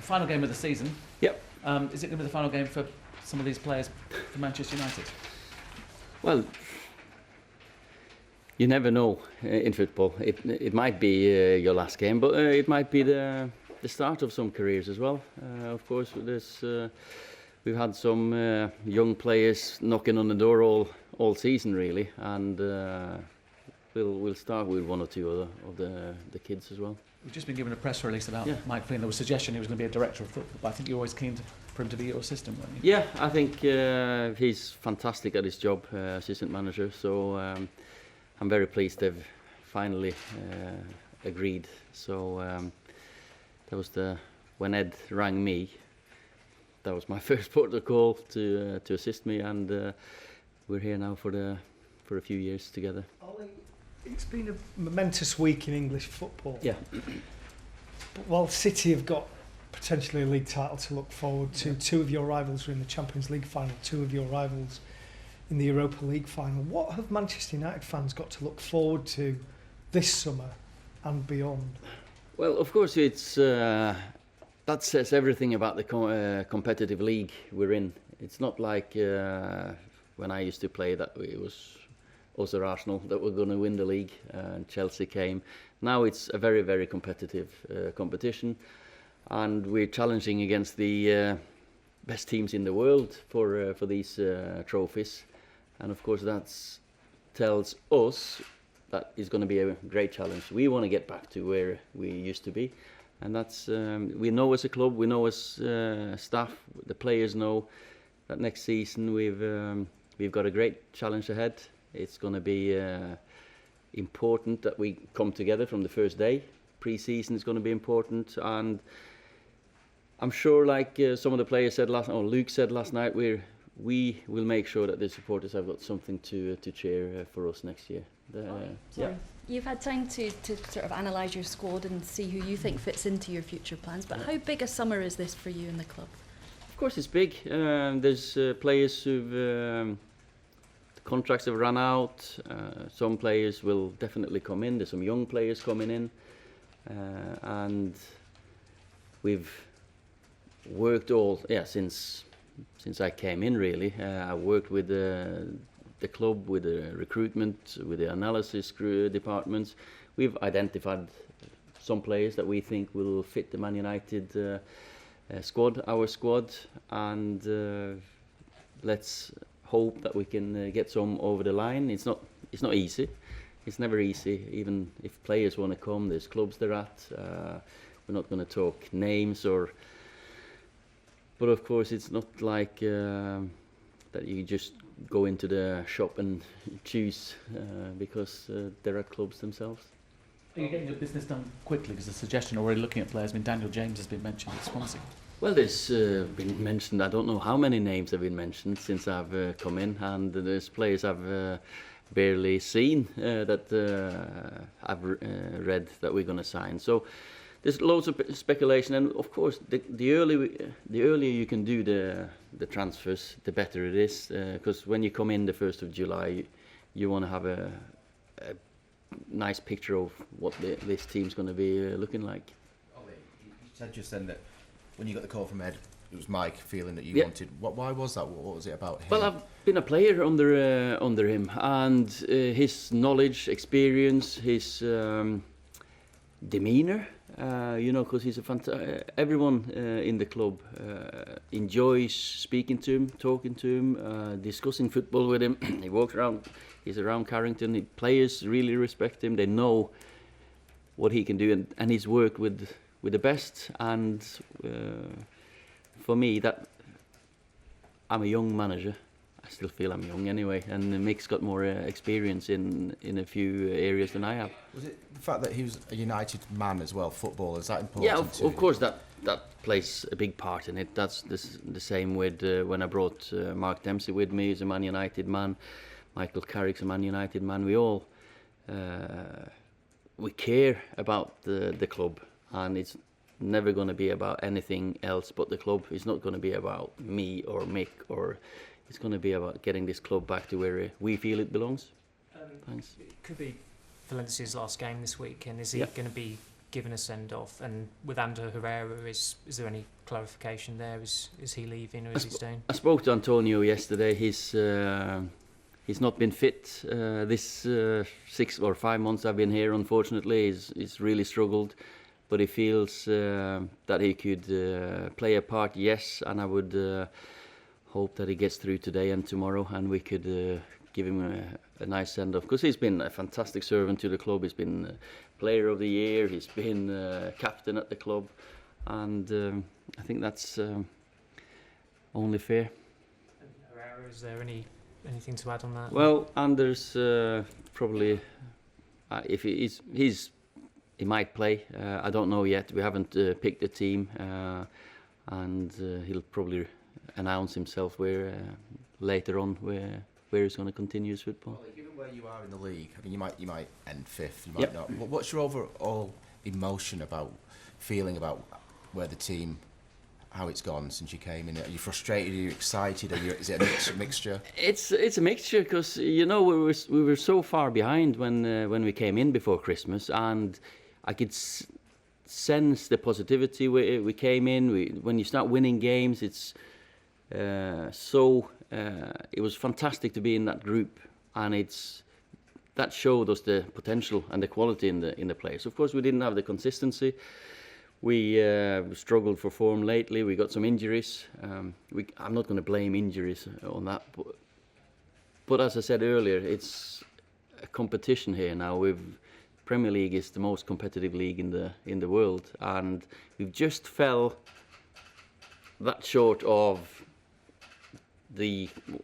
final game of the season. Yep. Is it going to be the final game for some of these players for Manchester United? Well, you never know in football. It might be your last game, but it might be the start of some careers as well. Of course, we've had some young players knocking on the door all season really, and we'll start with one or two of the kids as well. We've just been given a press release about Mike Flynn. There was a suggestion he was going to be a director of football, but I think you're always keen for him to be your assistant, weren't you? Yeah, I think he's fantastic at his job, assistant manager. So I'm very pleased they've finally agreed. So that was when Ed rang me. That was my first port of call to assist me, and we're here now for a few years together. Ole, it's been a momentous week in English football. Yeah. But while City have got potentially a league title to look forward to, two of your rivals are in the Champions League final, two of your rivals in the Europa League final. What have Manchester United fans got to look forward to this summer and beyond? Well, of course, it's that says everything about the competitive league we're in. It's not like when I used to play that it was us or Arsenal that were going to win the league, and Chelsea came. Now it's a very, very competitive competition, and we're challenging against the best teams in the world for these trophies. And of course, that tells us that it's going to be a great challenge. We want to get back to where we used to be, and that's we know as a club, we know as staff, the players know that next season we've got a great challenge ahead. It's going to be important that we come together from the first day. Pre-season is going to be important, and I'm sure, like some of the players said Luke said last night, we will make sure that the supporters have got something to cheer for us next year. You've had time to sort of analyse your squad and see who you think fits into your future plans, but how big a summer is this for you in the club? Of course it's big. There's players who've contracts have run out. Some players will definitely come in. There's some young players coming in, and we've worked since I came in really. I worked with the club, with the recruitment, with the analysis departments. We've identified some players that we think will fit the Man United squad, our squad, and let's hope that we can get some over the line. It's not easy. It's never easy. Even if players want to come, there's clubs they're at. We're not going to talk names but of course it's not like that you just go into the shop and choose because there are clubs themselves. Are you getting your business done quickly? Because the suggestion already looking at players, Daniel James has been mentioned at Swansea. Well, there's been mentioned, I don't know how many names have been mentioned since I've come in, and there's players I've barely seen that I've read that we're going to sign. So there's loads of speculation, and of course the earlier you can do the transfers, the better it is, because when you come in the 1st of July, you want to have a nice picture of what this team's going to be looking like. Ole, you said just then that when you got the call from Ed, it was Mike feeling that you wanted. Why was that? What was it about him? Well, I've been a player under him, and his knowledge, experience, his demeanour. Because he's everyone in the club enjoys speaking to him, talking to him, discussing football with him. He walks around. He's around Carrington. The players really respect him. They know what he can do, and he's worked with the best. And for me, that I'm a young manager. I still feel I'm young anyway, and Mick's got more experience in a few areas than I have. Was it the fact that he was a United man as well, football, is that important? Yeah, of course that plays a big part in it. That's the same with when I brought Mark Dempsey with me. He's a Man United man. Michael Carrick's a Man United man. We all we care about the club, and it's never going to be about anything else but the club. It's not going to be about me or Mick, or it's going to be about getting this club back to where we feel it belongs. Thanks. It could be Valencia's last game this week, and is he going to be given a send-off? And with Ander Herrera, is there any clarification there? Is he leaving or is he staying? I spoke to Antonio yesterday. He's not been fit this 6 or 5 months I've been here. Unfortunately, he's really struggled, but he feels that he could play a part. Yes, and I would hope that he gets through today and tomorrow, and we could give him a nice send-off, because he's been a fantastic servant to the club. He's been player of the year. He's been captain at the club, and I think that's only fair. And Herrera, is there anything to add on that? Well, Anders probably, if he might play. I don't know yet. We haven't picked a team, and he'll probably announce himself later on where he's going to continue his football. Well, given where you are in the league, I mean, you might end fifth, you might not. What's your overall feeling about where the team, how it's gone since you came in? Are you frustrated? Are you excited? Is it a mixture? It's a mixture, because we were so far behind when we came in before Christmas, and I could sense the positivity. We came in. When you start winning games, it's it was fantastic to be in that group, and that showed us the potential and the quality in the players. Of course, we didn't have the consistency. We struggled for form lately. We got some injuries. I'm not going to blame injuries on that, but as I said earlier, it's a competition here now. Premier League is the most competitive league in the world, and we've just fell that short of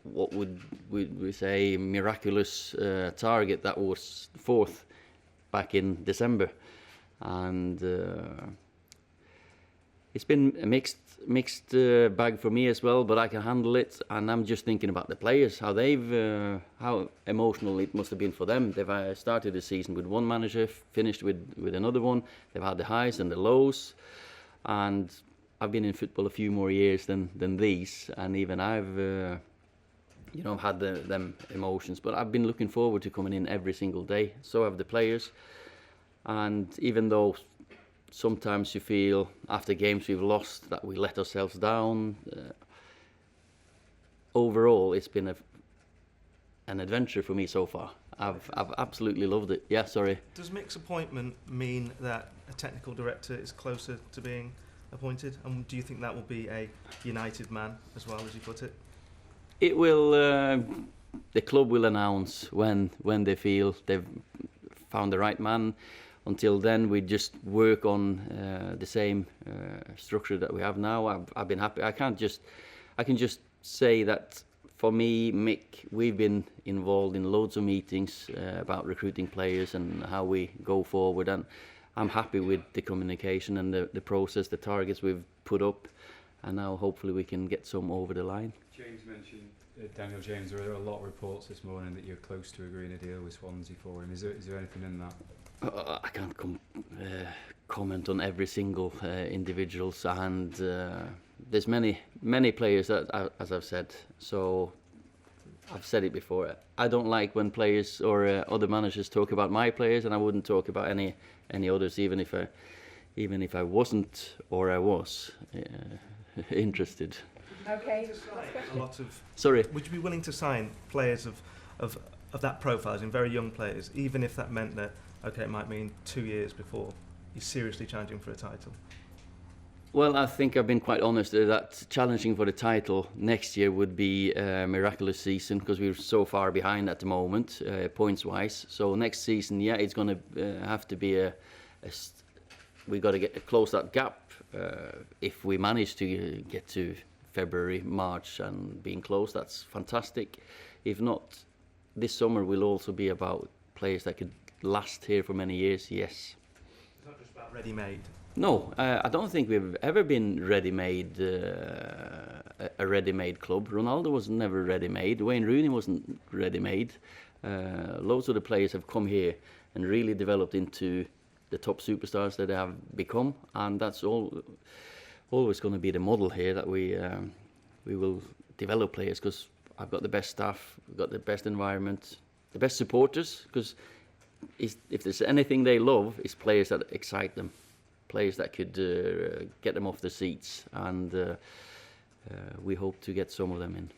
what would we say miraculous target that was fourth back in December, and it's been a mixed bag for me as well, but I can handle it, and I'm just thinking about the players, how emotional it must have been for them. They've started the season with one manager, finished with another one. They've had the highs and the lows, and I've been in football a few more years than these, and even I've had them emotions. But I've been looking forward to coming in every single day. So have the players, and even though sometimes you feel after games we've lost that we let ourselves down, overall it's been an adventure for me so far. I've absolutely loved it. Yeah, sorry. Does Mick's appointment mean that a technical director is closer to being appointed, and do you think that will be a united man as well, as you put it? It will. The club will announce when they feel they've found the right man. Until then, we just work on the same structure that we have now. I've been happy. I can just say that for me, Mick, we've been involved in loads of meetings about recruiting players and how we go forward, and I'm happy with the communication and the process, the targets we've put up, and now hopefully we can get some over the line. James mentioned, Daniel James, there are a lot of reports this morning that you're close to agreeing a deal with Swansea for him. Is there anything in that? I can't comment on every single individuals, and there's many players that, as I've said, so I've said it before. I don't like when players or other managers talk about my players, and I wouldn't talk about any others, even if I wasn't or I was interested. Okay. A lot of. Sorry. Would you be willing to sign players of that profile, as in very young players, even if that meant that it might mean 2 years before you're seriously challenging for a title? Well, I think I've been quite honest that challenging for the title next year would be a miraculous season, because we're so far behind at the moment, points-wise. So next season, it's going to have to be we've got to close that gap. If we manage to get to February, March and being close, that's fantastic. If not, this summer will also be about players that could last here for many years, yes. It's not just about ready-made. No, I don't think we've ever been ready-made, a ready-made club. Ronaldo was never ready-made. Wayne Rooney wasn't ready-made. Loads of the players have come here and really developed into the top superstars that they have become, and that's always going to be the model here, that we will develop players, because I've got the best staff, we've got the best environment, the best supporters, because if there's anything they love, it's players that excite them, players that could get them off the seats, and we hope to get some of them in.